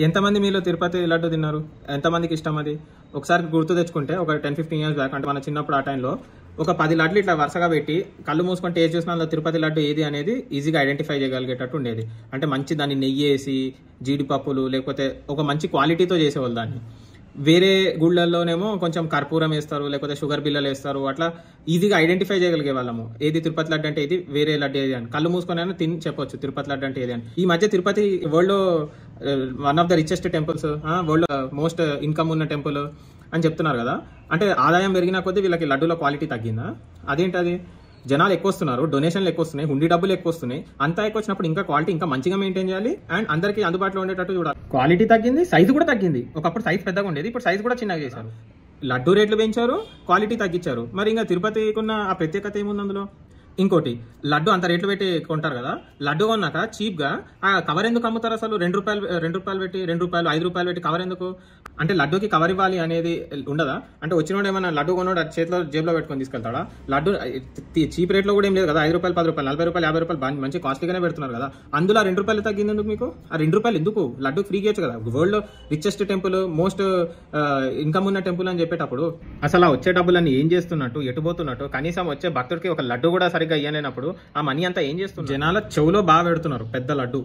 ఎంతమంది మీలో తిరుపతి లడ్డు తిన్నారు? ఎంతమందికి ఇష్టం అది? ఒకసారి గుర్తు తెచ్చుకుంటే ఒక 10-15 ఇయర్స్ బ్యాక్, అంటే మన చిన్నప్పుడు ఆ టైంలో ఒక 10 లడ్లు ఇట్లా వరుసగా పెట్టి కళ్ళు మూసుకొని టేస్ట్ చూసిన అందులో తిరుపతి లడ్డు ఏది అనేది ఈజీగా ఐడెంటిఫై చేయగలిగేటట్టు ఉండేది. అంటే మంచి దాన్ని నెయ్యి వేసి జీడిపప్పులు లేకపోతే ఒక మంచి క్వాలిటీతో చేసేవాళ్ళు దాన్ని. వేరే గుళ్ళల్లోనేమో కొంచెం కర్పూరం వేస్తారు, లేకపోతే షుగర్ బిల్లలు వేస్తారు. అట్లా ఈజీగా ఐడెంటిఫై చేయగలిగే వాళ్ళము ఏది తిరుపతి లడ్డు అంటే ఇది, వేరే లడ్డు ఏది అని. కళ్ళు మూసుకొని అయినా తిని చెప్పొచ్చు తిరుపతి లడ్డు అంటే ఏది అని. ఈ మధ్య తిరుపతి వరల్డ్ లో one of the richest temples, world most income ఉన్న టెంపుల్ అని చెప్తున్నారు కదా. అంటే ఆదాయం పెరిగిన కొద్దీ వీళ్ళకి లడ్డూలో క్వాలిటీ తగ్గిందా? అదేంటది? జనాలు ఎక్కువ వస్తున్నారు, డొనేషన్లు ఎక్కువ వస్తున్నాయి, హుండీ డబ్బులు ఎక్కువ వస్తున్నాయి. అంతా ఎక్కువ వచ్చినప్పుడు ఇంకా క్వాలిటీ ఇంకా మంచిగా మెయింటైన్ చేయాలి అండ్ అందరికీ అందుబాటులో ఉండేటట్టు చూడాలి. క్వాలిటీ తగ్గింది, సైజు కూడా తగ్గింది. ఒకప్పుడు సైజ్ పెద్దగా ఉండేది, ఇప్పుడు సైజ్ కూడా చిన్నగా చేశారు. లడ్డూ రేట్లు పెంచారు, క్వాలిటీ తగ్గించారు. మరి ఇంకా తిరుపతికి ఉన్న ఆ ప్రత్యేకత ఏముంది అందులో? ఇంకోటి, లడ్డు అంత రేట్లు పెట్టి కొంటారు కదా, లడ్డు కొన్నాక చీప్ గా ఆ కవర్ ఎందుకు అమ్ముతారు అసలు? ₹2 పెట్టి ₹2, ₹5 పెట్టి కవర్ ఎందుకు? అంటే లడ్డూకి కవర్ ఇవ్వాలి అనేది ఉండదా? అంటే వచ్చినోడు ఏమన్నా లడ్డు కొన్నాడు చేతిలో జేబులో పెట్టుకొని తీసుకెళ్తాడా? లడ్డు చీప్ రేట్లో కూడా ఏం లేదు కదా. ₹5, ₹10, ₹40, ₹50 మంచి కాస్ట్లీగానే పెడుతున్నారు కదా. అందులో ₹2 తగ్గింది ఎందుకు మీకు? ఆ ₹2 ఎందుకు? లడ్డు ఫ్రీ చేయొచ్చు కదా. వరల్డ్ లో రిచెస్ట్ టెంపుల్, మోస్ట్ ఇన్కమ్ ఉన్న టెంపుల్ అని చెప్పేటప్పుడు అసలు ఆ వచ్చే డబ్బులన్నీ ఏం చేస్తున్నట్టు, ఎటుపోతున్నట్టు? కనీసం వచ్చే భక్తుడికి ఒక లడ్డు కూడా సరిగ్గా ఇయ్యలేనప్పుడు ఆ మనీ అంతా ఏం చేస్తున్నారు? జనాల చెవులో బాగా పెడుతున్నారు పెద్ద లడ్డు.